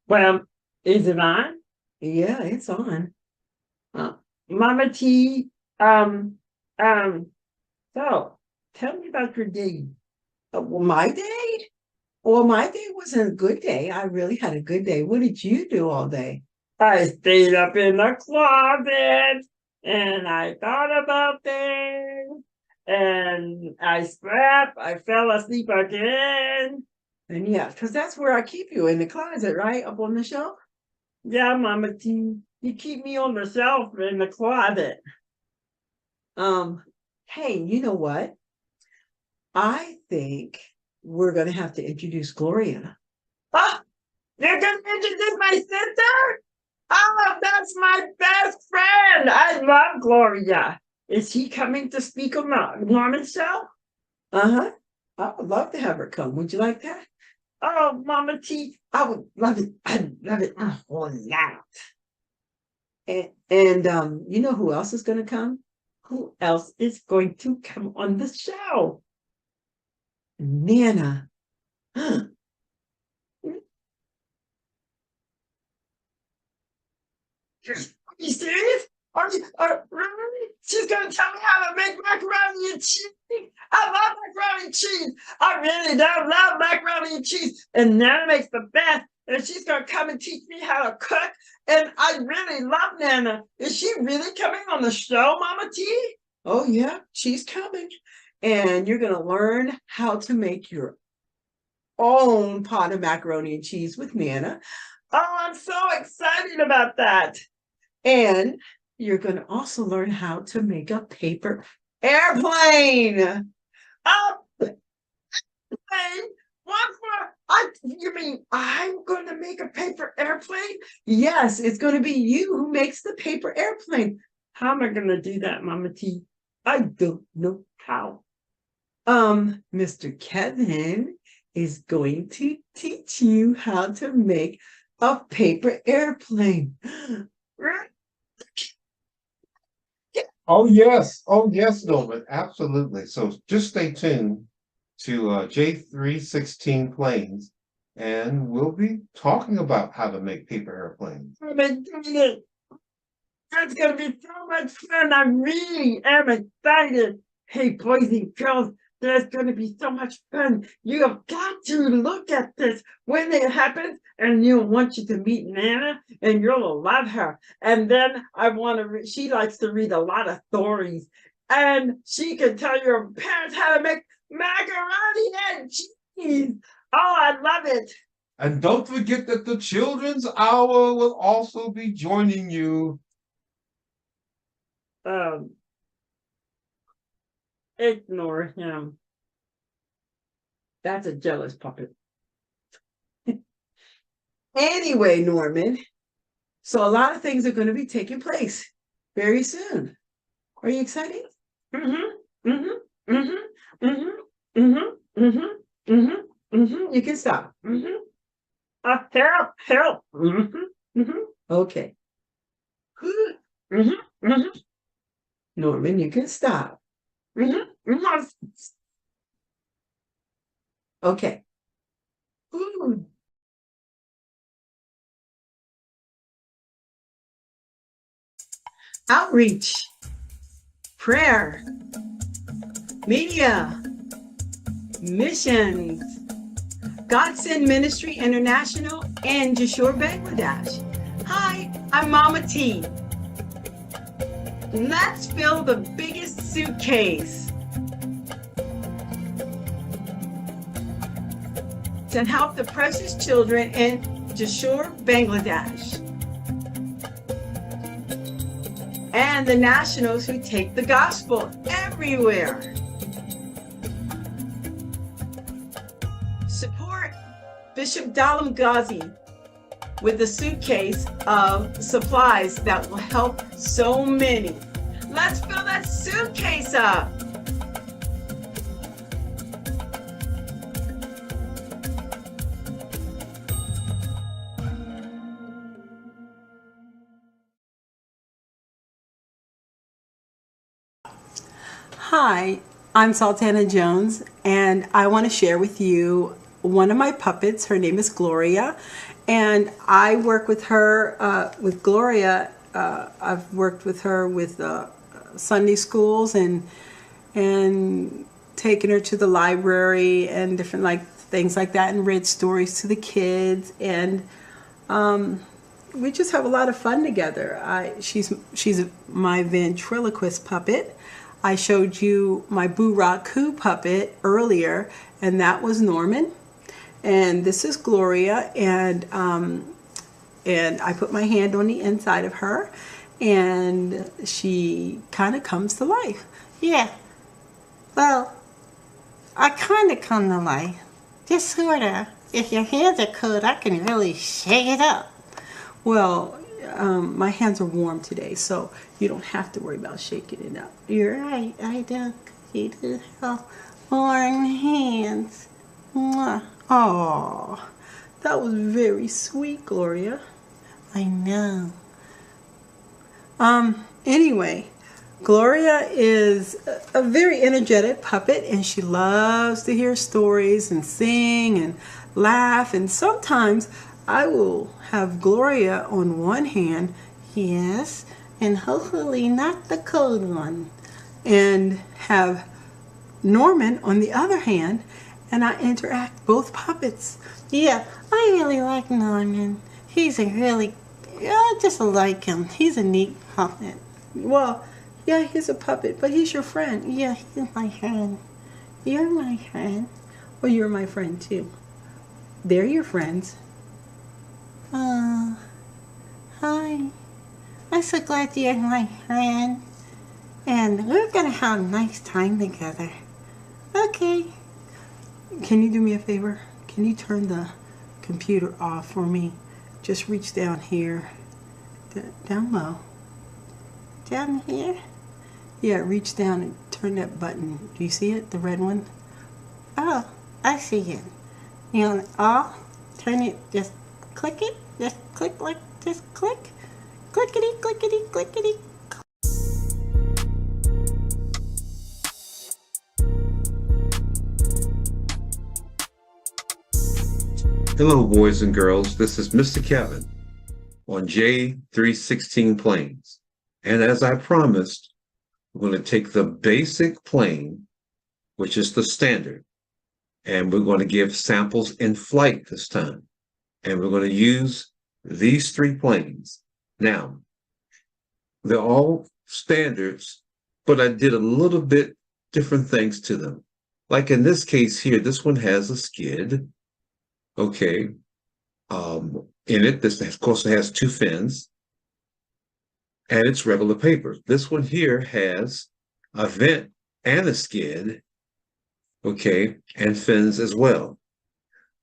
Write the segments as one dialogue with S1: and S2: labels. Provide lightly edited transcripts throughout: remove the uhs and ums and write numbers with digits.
S1: Well, is it on?
S2: Yeah, it's on.
S1: Uh, Mama T, um, um, so tell me about your day.
S2: Well, my day? Well, my day wasn't a good day. I really had a good day. What did you do all day?
S1: I stayed up in the closet and I thought about things and I slept. I fell asleep again.
S2: And yeah, because that's where I keep you in the closet, right? Up on the shelf.
S1: Yeah, Mama T, you keep me on the shelf in the closet.
S2: Um, hey, you know what? I think we're gonna have to introduce Gloria.
S1: Oh, you're gonna introduce my sister? Oh, that's my best friend. I love Gloria. Is she coming to speak on the Norman show?
S2: Uh-huh. I would love to have her come. Would you like that?
S1: Oh, Mama T, I would love it. I'd love it a whole lot.
S2: And you know who else is gonna come?
S1: Who else is going to come on the show?
S2: Nana.
S1: Are you serious? Really? She's gonna tell me how to make macaroni and cheese. I love macaroni and cheese. I really don't love macaroni and cheese. And Nana makes the best. And she's gonna come and teach me how to cook. And I really love Nana. Is she really coming on the show, Mama T?
S2: Oh yeah, she's coming. And you're gonna learn how to make your own pot of macaroni and cheese with Nana.
S1: Oh, I'm so excited about that.
S2: And you're going to also learn how to make a paper airplane.
S1: Oh, hey, what for? You mean I'm going to make a paper airplane?
S2: Yes, it's going to be you who makes the paper airplane.
S1: How am I going to do that, Mama T? I don't know how.
S2: Mr. Kevin is going to teach you how to make a paper airplane.
S3: Oh yes, Norman, absolutely. So just stay tuned to J316 Planes, and we'll be talking about how to make paper airplanes.
S1: I'm excited. That's going to be so much fun. I really am excited. Hey, boys and girls, there's going to be so much fun. You have got to look at this when it happens, and you'll want you to meet Nana, and you'll love her. And then I want to. She likes to read a lot of stories, and she can tell your parents how to make macaroni and cheese. Oh, I love it.
S3: And don't forget that the Children's Hour will also be joining you.
S1: Um, Ignore him. That's a jealous puppet.
S2: Anyway, Norman, so a lot of things are going to be taking place very soon. Are you excited?
S1: Mm-hmm. Mm-hmm. Mm-hmm. Mm-hmm. Mm-hmm. Mm-hmm. Mm-hmm.
S2: You can stop.
S1: Mm-hmm. Help, help. Mm-hmm. Mm-hmm.
S2: Okay.
S1: Mm-hmm. Mm-hmm.
S2: Norman, you can stop.
S1: Mm-hmm. Mm-hmm.
S2: Okay. Outreach, prayer, media, missions, Godsend Ministry International, and Jashore, Bangladesh. Hi, I'm Mama T. Let's fill the biggest suitcase to help the precious children in Jashore, Bangladesh, and the nationals who take the gospel everywhere. Support Bishop Dalam Ghazi with a suitcase of supplies that will help so many. Let's fill that suitcase up. Hi, I'm Sultana Jones, and I want to share with you one of my puppets. Her name is Gloria, and I work with her, with Gloria. I've worked with her with Sunday schools and taken her to the library and different like things like that, and read stories to the kids, and we just have a lot of fun together. She's my ventriloquist puppet. I showed you my Boo Raku puppet earlier, and that was Norman. And this is Gloria, and I put my hand on the inside of her, and she kind of comes to life.
S4: Yeah. Well, I kind of come to life. Just sort of. If your hands are cold, I can really shake it up.
S2: Well, my hands are warm today, so you don't have to worry about shaking it up.
S4: You're right. I don't. You do have warm hands. Mwah.
S2: Oh, that was very sweet, Gloria.
S4: I know.
S2: Anyway, Gloria is a very energetic puppet, and she loves to hear stories and sing and laugh, and sometimes I will have Gloria on one hand,
S4: Yes. And hopefully not the cold one.
S2: and have Norman on the other hand, and I interact both puppets.
S4: Yeah, I really like Norman. He's a really, I just like him. He's a neat puppet.
S2: Well, yeah, he's a puppet, but he's your friend.
S4: Yeah, he's my friend. You're my friend.
S2: Well, you're my friend too. They're your friends.
S4: Hi. I'm so glad you're my friend. And we're gonna have a nice time together. Okay.
S2: Can you do me a favor? Can you turn the computer off for me? Just reach down here. Down low.
S4: Down here?
S2: Yeah, reach down and turn that button. Do you see it? The red one?
S4: Oh, I see it. You know, all turn it, just click it, just click like, just click. Clickety, clickety, clickety.
S3: Hello, boys and girls. This is Mr. Kevin on J316 Planes. And as I promised, we're going to take the basic plane, which is the standard, and we're going to give samples in flight this time. And we're going to use these three planes. Now, they're all standards, but I did a little bit different things to them. Like in this case here, this one has a skid. Okay. In it, this of course has two fins, and it's regular paper. This one here has a vent and a skid, okay, and fins as well.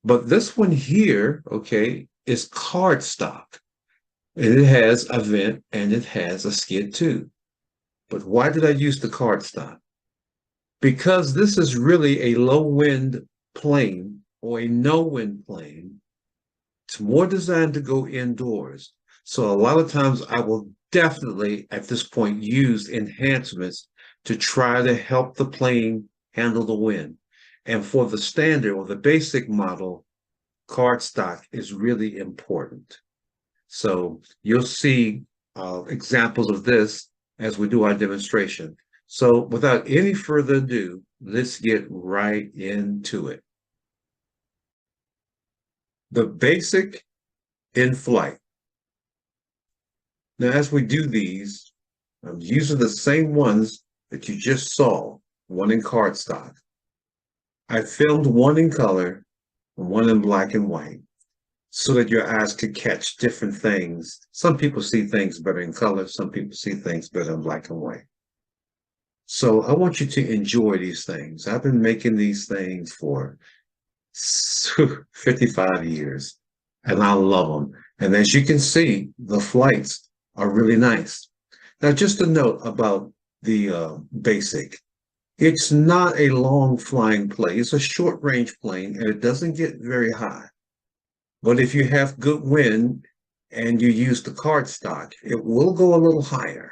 S3: But this one here, okay, is cardstock, and it has a vent and it has a skid too. But why did I use the cardstock? Because this is really a low wind plane or a no wind plane. It's more designed to go indoors. So a lot of times I will definitely at this point use enhancements to try to help the plane handle the wind. And for the standard or the basic model, cardstock is really important. So you'll see examples of this as we do our demonstration. So without any further ado, let's get right into it. The basic in flight. Now, as we do these, I'm using the same ones that you just saw, one in cardstock. I filmed one in color and one in black and white so that your eyes could catch different things. Some people see things better in color. Some people see things better in black and white. So I want you to enjoy these things. I've been making these things for 55 years, and I love them. And as you can see, the flights are really nice. Now, just a note about the basic. It's not a long flying plane. It's a short range plane, and it doesn't get very high. But if you have good wind and you use the cardstock, it will go a little higher.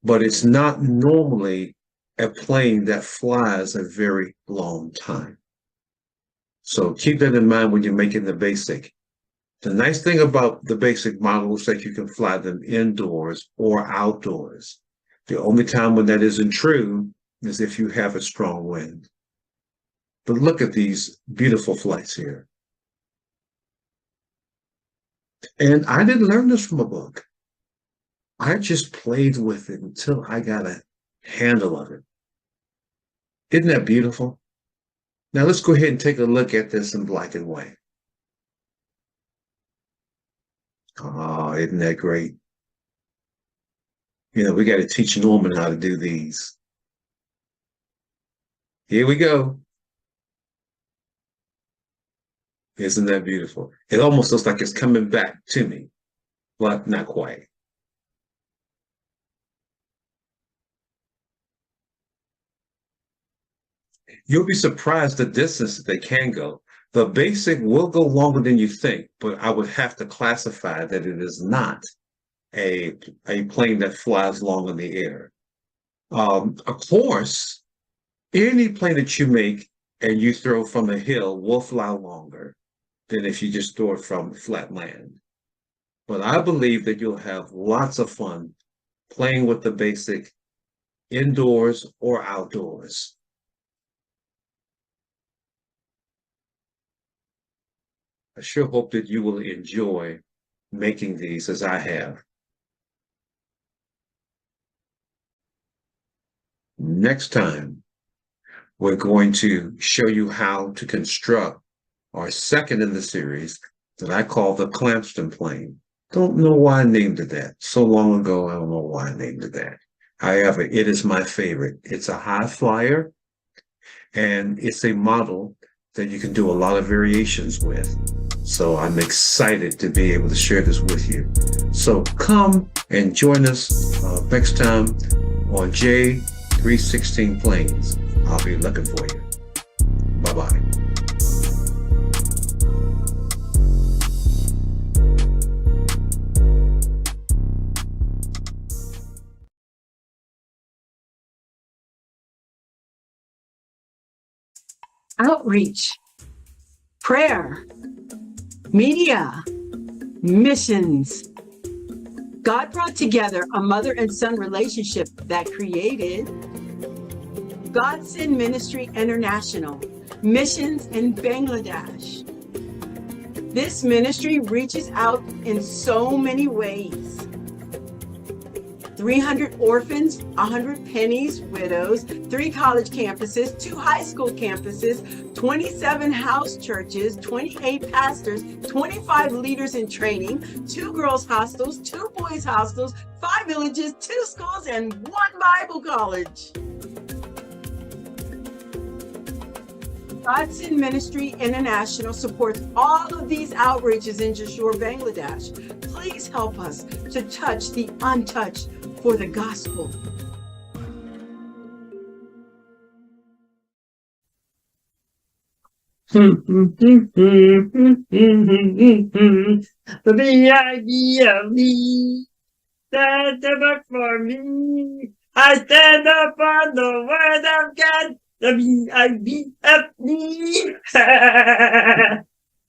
S3: But it's not normally a plane that flies a very long time. So keep that in mind when you're making the basic. The nice thing about the basic model is that you can fly them indoors or outdoors. The only time when that isn't true is if you have a strong wind. But look at these beautiful flights here. And I didn't learn this from a book. I just played with it until I got a handle of it. Isn't that beautiful? Now let's go ahead and take a look at this in black and white. Oh, isn't that great? You know, we got to teach Norman how to do these. Here we go. Isn't that beautiful? It almost looks like it's coming back to me, but not quite. You'll be surprised the distance that they can go. The basic will go longer than you think, but I would have to classify that it is not a plane that flies long in the air. Of course, any plane that you make and you throw from a hill will fly longer than if you just throw it from flat land. But I believe that you'll have lots of fun playing with the basic indoors or outdoors. I sure hope that you will enjoy making these as I have. Next time, we're going to show you how to construct our second in the series that I call the Clamston plane. Don't know why I named it that. So long ago, I don't know why I named it that. However, it is my favorite. It's a high flyer, and it's a model that you can do a lot of variations with. So I'm excited to be able to share this with you. So come and join us next time on J316 Planes. I'll be looking for you. Bye-bye.
S2: Outreach, prayer, media, missions. God brought together a mother and son relationship that created God Send Ministry International, missions in Bangladesh. This ministry reaches out in so many ways. 300 orphans, 100 pennies, widows, 3 college campuses, 2 high school campuses, 27 house churches, 28 pastors, 25 leaders in training, 2 girls hostels, 2 boys hostels, 5 villages, 2 schools, and 1 Bible college. God Send Ministry International supports all of these outreaches in Jashore, Bangladesh. Please help us to touch the untouched for the gospel.
S1: The B-I-B-L-E, stand up for me. I stand up on the word of God. The B-I-B-L-E.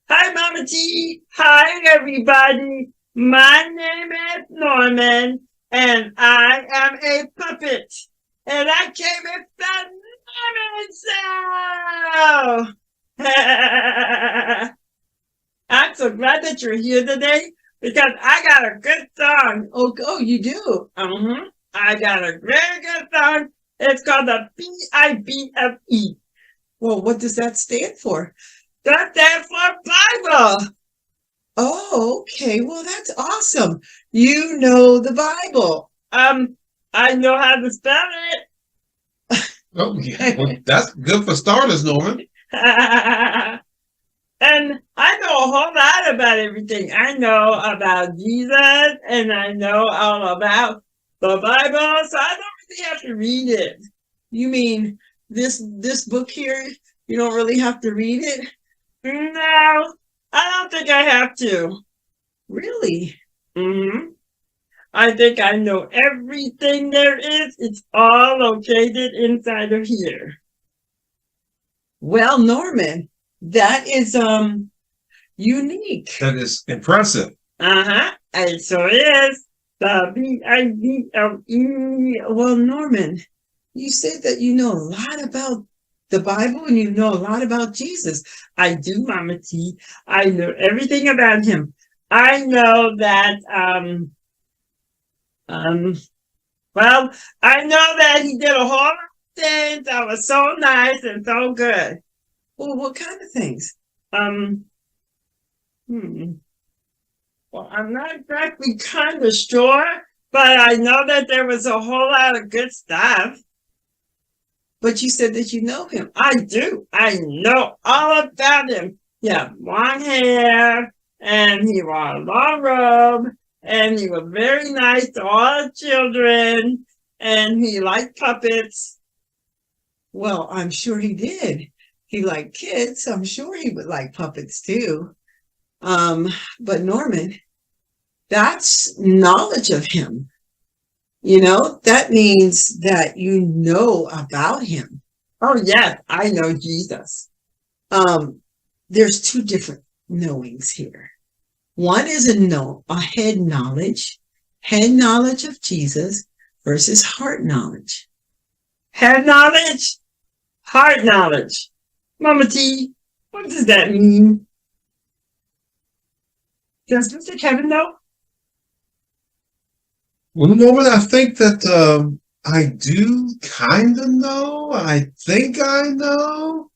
S1: Hi, Mama T. Hi, everybody. My name is Norman, and I am a puppet. And I came in the Norman. I'm so glad that you're here today because I got a good song. Oh, you do? I got a very good song. It's called the B-I-B-L-E.
S5: Well, what does that stand for?
S1: That stands for Bible.
S5: Oh, okay. Well, that's awesome. You know the Bible.
S1: I know how to spell it.
S3: Oh, yeah. Well, that's good for starters, Norman.
S1: And I know a whole lot about everything. I know about Jesus, and I know all about the Bible, so I don't really have to read it.
S5: You mean this book here? You don't really have to read it?
S1: No, I don't think I have to.
S5: Really?
S1: I think I know everything there is. It's all located inside of here.
S5: Well, Norman, That is unique.
S3: That is impressive.
S1: It sure is. The Bible.
S5: Well, Norman, you said that you know a lot about the Bible and you know a lot about Jesus.
S1: I do, Mama T. I know everything about him. I know that, well, I know that he did a whole lot of things that was so nice and so good.
S5: Well, what kind of things?
S1: Um, Well, I'm not exactly kind of sure, but I know that there was a whole lot of good stuff.
S5: But you said that you know him.
S1: I do. I know all about him. Yeah, long hair, and he wore a long robe, and he was very nice to all the children, and he liked puppets.
S5: Well, I'm sure he did. He liked kids. I'm sure he would like puppets too. But Norman, that's knowledge of him. You know, that means that you know about him.
S1: Oh, yes, I know Jesus.
S5: There's two different knowings here. One is a head knowledge of Jesus versus heart knowledge.
S1: Head knowledge, heart knowledge. Mama T, what does that mean? Does Mr. Kevin know?
S3: Well, Norman, I think that I do kind of know. I think I know.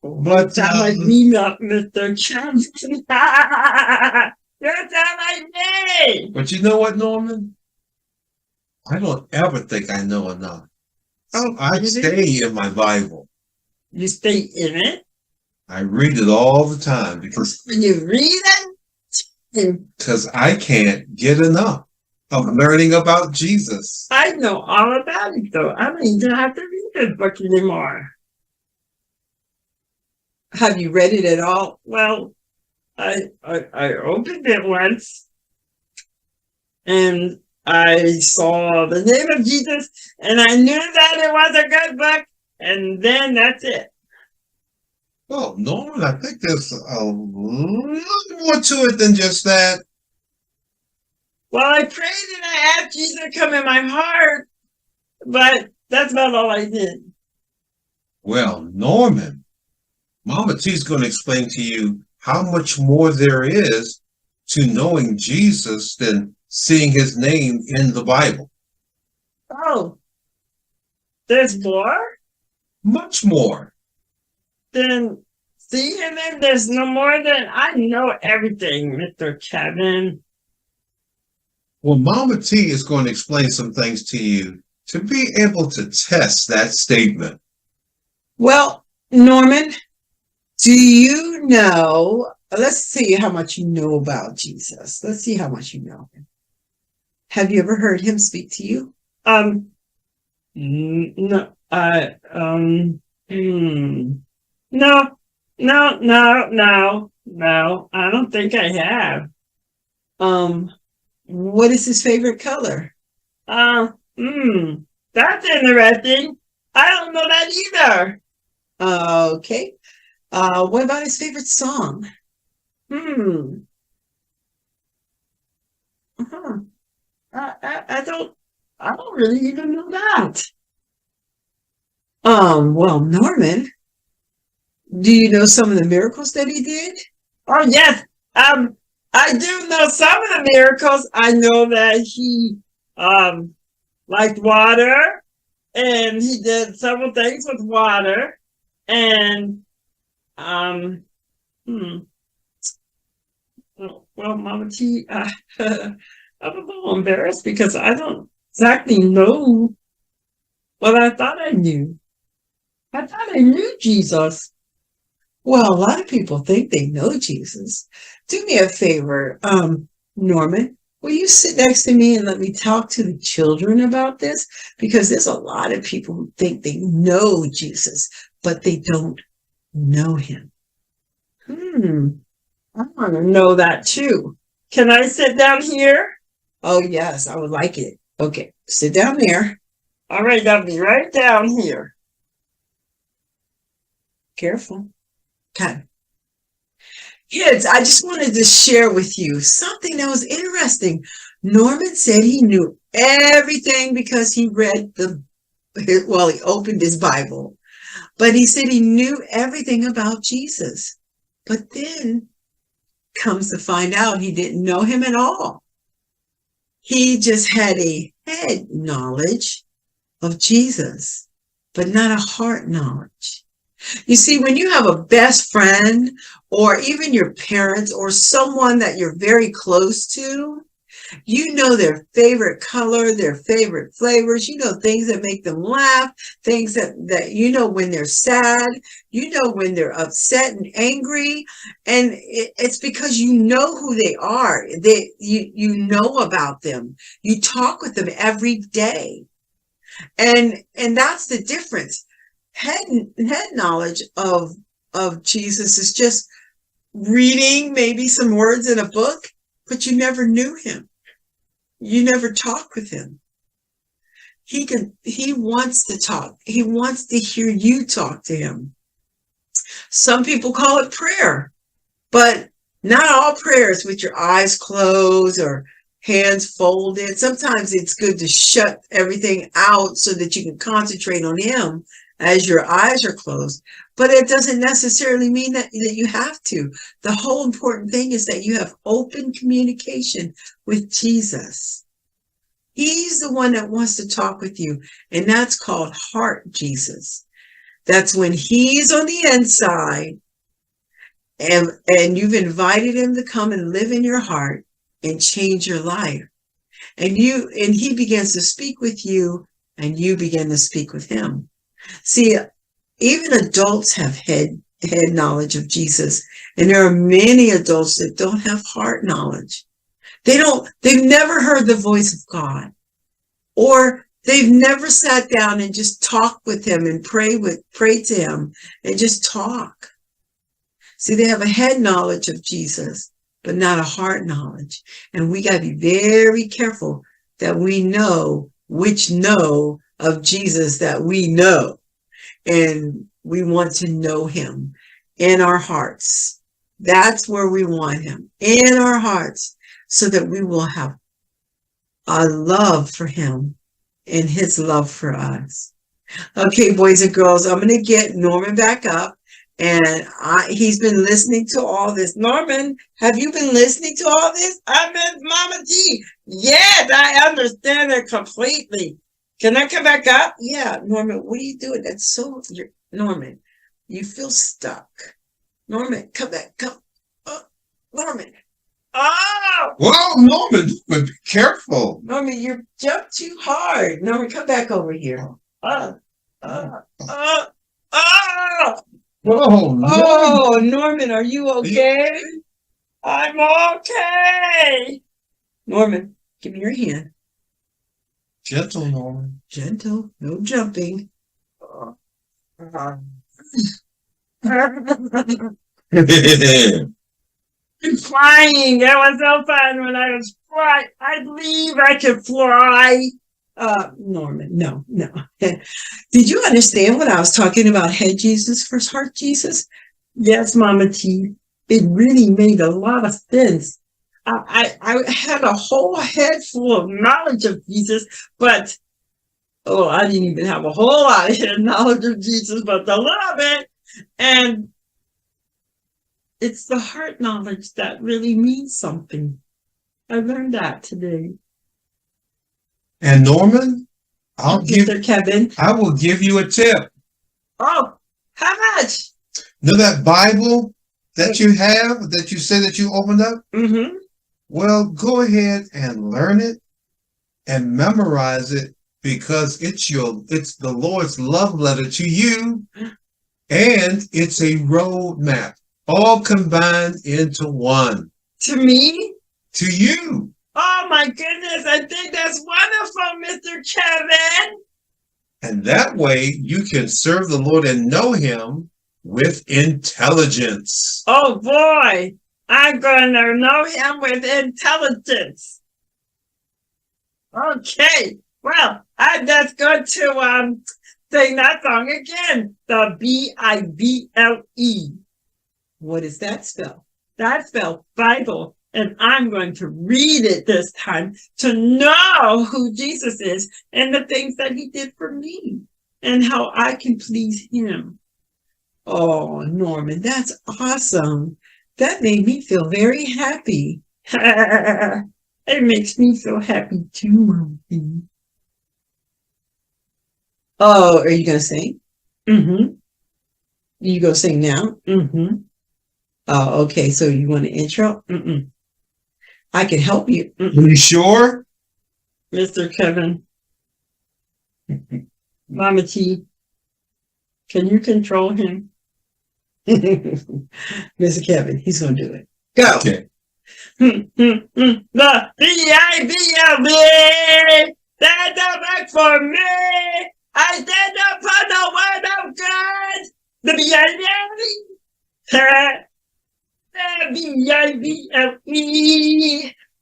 S3: But
S1: Sound like me, not Mr. Kevin. You sound like me.
S3: But you know what, Norman? I don't ever think I know enough.
S1: Oh,
S3: I stay in my Bible.
S1: You stay in it?
S3: I read it all the time because
S1: When you read it?
S3: I can't get enough of learning about Jesus.
S1: I know all about it, though. I don't even have to read this book anymore.
S5: Have you read it at all?
S1: Well, I opened it once, and I saw the name of Jesus, and I knew that it was a good book, and then that's it.
S3: Well, Norman, I think there's a little more to it than just that.
S1: Well, I prayed and I asked Jesus to come in my heart, but that's about all I did.
S3: Well, Norman, Mama T's going to explain to you how much more there is to knowing Jesus than seeing his name in the Bible.
S1: Oh, there's more?
S3: Much more.
S1: Then see him in there's no more than I know everything, Mr. Kevin.
S3: Well, Mama T is going to explain some things to you to be able to test that statement.
S5: Well, Norman, do you know? Let's see how much you know about Jesus. Let's see how much you know him. Have you ever heard him speak to you?
S1: No, no, I don't think I have.
S5: What is his favorite color?
S1: That's interesting. I don't know that either.
S5: Okay. What about his favorite song?
S1: I don't really even know that.
S5: Well, Norman, do you know some of the miracles that he did?
S1: Oh, yes. I do know some of the miracles. I know that he liked water, and he did several things with water. And well, Mama T, I'm a little embarrassed because I don't exactly know what I thought I knew. I thought I knew Jesus.
S5: Well, a lot of people think they know Jesus. Do me a favor, Norman. Will you sit next to me and let me talk to the children about this? Because there's a lot of people who think they know Jesus, but they don't know him.
S1: I want to know that too. Can I sit down here?
S5: Oh, yes, I would like it. Okay, sit down there.
S1: All right, I'll be right down here.
S5: Careful. Okay. Kids, I just wanted to share with you something that was interesting. Norman said he knew everything because he read he opened his Bible. But he said he knew everything about Jesus. But then comes to find out he didn't know him at all. He just had a head knowledge of Jesus, but not a heart knowledge. You see, when you have a best friend or even your parents or someone that you're very close to, you know their favorite color, their favorite flavors, you know things that make them laugh, things that you know when they're sad, you know when they're upset and angry, and it's because you know who they are. You know about them. You talk with them every day. And that's the difference. Head knowledge of Jesus is just reading maybe some words in a book, but you never knew him. You never talked with him. He wants to talk. He wants to hear you talk to him. Some people call it prayer, but not all prayers with your eyes closed or hands folded. Sometimes it's good to shut everything out so that you can concentrate on him as your eyes are closed. But it doesn't necessarily mean that you have to. The whole important thing is that you have open communication with Jesus. He's the one that wants to talk with you, and that's called heart Jesus. That's when he's on the inside and you've invited him to come and live in your heart and change your life. And he begins to speak with you, and you begin to speak with him. See, even adults have head knowledge of Jesus, and there are many adults that don't have heart knowledge. They've never heard the voice of God, or they've never sat down and just talked with him and pray to him and just talk. See, they have a head knowledge of Jesus, but not a heart knowledge. And we got to be very careful that we know which know of Jesus that we know. And we want to know him in our hearts. That's where we want him, in our hearts, so that we will have a love for him and his love for us. Okay, boys and girls, I'm going to get Norman back up. And he's been listening to all this. Norman, have you been listening to all this?
S1: I miss Mama T. Yes, I understand it completely. Can I come back up?
S5: Yeah, Norman, what are you doing? Norman, you feel stuck. Norman, come back, come. Norman.
S1: Oh!
S3: Whoa, Norman, be careful.
S5: Norman, you jumped too hard. Norman, come back over here.
S1: Oh!
S3: Whoa, Norman.
S5: Oh, Norman, are you okay?
S1: I'm okay.
S5: Norman, give me your hand.
S3: Gentle, Norman.
S5: Gentle, no jumping.
S1: Flying. It was so fun when I was flying. I believe I could fly.
S5: Norman, no. Did you understand when I was talking about head Jesus versus heart Jesus?
S1: Yes, Mama T. It really made a lot of sense. I had a whole head full of knowledge of Jesus, but I didn't even have a whole lot of head knowledge of Jesus, but a little bit. And it's the heart knowledge that really means something. I learned that today.
S3: And Norman,
S5: Mr. Kevin,
S3: I will give you a tip.
S1: Oh, how much?
S3: Know that Bible that you have, that you say that you opened up?
S1: Mm-hmm.
S3: Well, go ahead and learn it and memorize it, because it's the Lord's love letter to you, and it's a roadmap, all combined into one.
S1: To me?
S3: To you.
S1: Oh my goodness, I think that's wonderful, Mr. Kevin.
S3: And that way you can serve the Lord and know him with intelligence.
S1: Oh boy, I'm going to know him with intelligence. Okay, well, I'm just going to sing that song again. The Bible.
S5: what does that spell?
S1: that spells Bible. And I'm going to read it this time to know who Jesus is and the things that he did for me and how I can please him.
S5: Oh, Norman, that's awesome. That made me feel very happy.
S1: It makes me so happy too, Mommy.
S5: Oh, are you going to sing?
S1: Mm-hmm.
S5: You go sing now?
S1: Mm-hmm.
S5: Oh, okay. So you want an intro?
S1: Mm-mm.
S5: I can help you.
S1: Mm-mm.
S3: You sure?
S1: Mr. Kevin. Mama T. Can you control him?
S5: Mr. Kevin, he's going to do it. Go.
S3: Okay.
S1: The B-I-B-L-E stand up for me. I stand up for the word of God. The B-I-B-L-E. The B-I-B-L-E.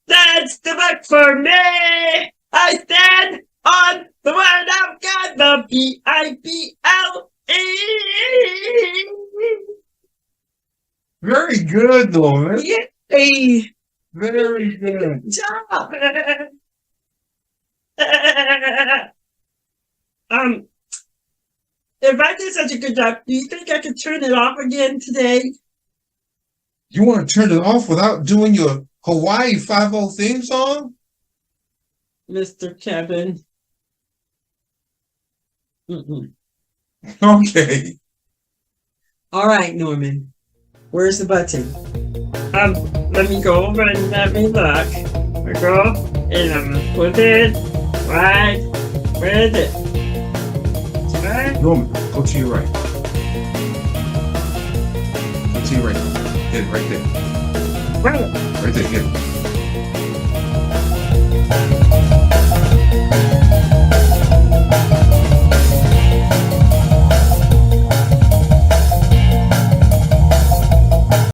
S1: That's the book for me. I stand on the word of God. The B-I-B-L-E.
S3: Very good, Norman.
S5: Hey,
S3: Very good.
S5: good job.
S1: If I did such a good job, do you think I could turn it off again today?
S3: You want to turn it off without doing your Hawaii 5-0 theme song?
S1: Mr. Kevin. Mm-mm.
S3: Okay.
S5: All right, Norman. Where's the button?
S1: Let me go over and let me look. I go and I'm gonna put it right. Where is it? Right?
S3: Norman, go to your right. Go to your right. Hit it right there.
S1: Right.
S3: Right there. Hit it.